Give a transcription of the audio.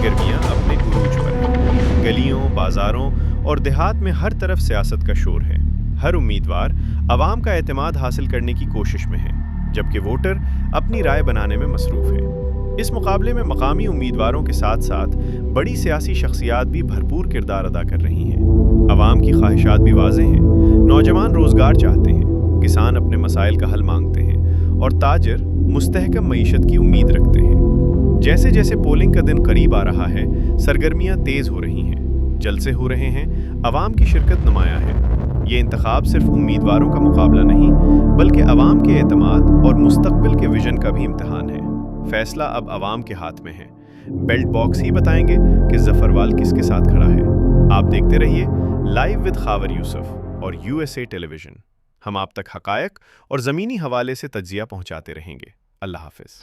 सरगर्मियां अपने उरूज पर हैं। गलियों, बाजारों और देहात में हर तरफ सियासत का शोर है। हर उम्मीदवार अवाम का एतमाद हासिल करने की कोशिश में है, जबकि वोटर अपनी राय बनाने में मसरूफ है। इस मुकाबले में मकामी उम्मीदवारों के साथ साथ बड़ी सियासी शख्सियात भी भरपूर किरदार अदा कर रही हैं। अवाम की ख्वाहिशात भी वाज़ेह हैं। नौजवान रोजगार चाहते हैं, किसान अपने मसाइल का हल मांगते हैं और ताजिर मुस्तहकम मईशत की उम्मीद रखते हैं। जैसे जैसे पोलिंग का दिन करीब आ रहा है, सरगर्मियां तेज हो रही हैं, जलसे हो रहे हैं, अवाम की शिरकत नुमायां है। ये इंतखाब सिर्फ उम्मीदवारों का मुकाबला नहीं, बल्कि अवाम के एतमाद और मुस्तकबिल के विजन का भी इम्तिहान है। फैसला अब अवाम के हाथ में है। बेल्ट बॉक्स ही बताएंगे कि जफरवाल किसके साथ खड़ा है। आप देखते रहिए लाइव विद खावर यूसुफ और यूएसए टेलीविजन। हम आप तक हकायक और ज़मीनी हवाले से तज्जिया पहुंचाते रहेंगे। अल्लाह हाफिज।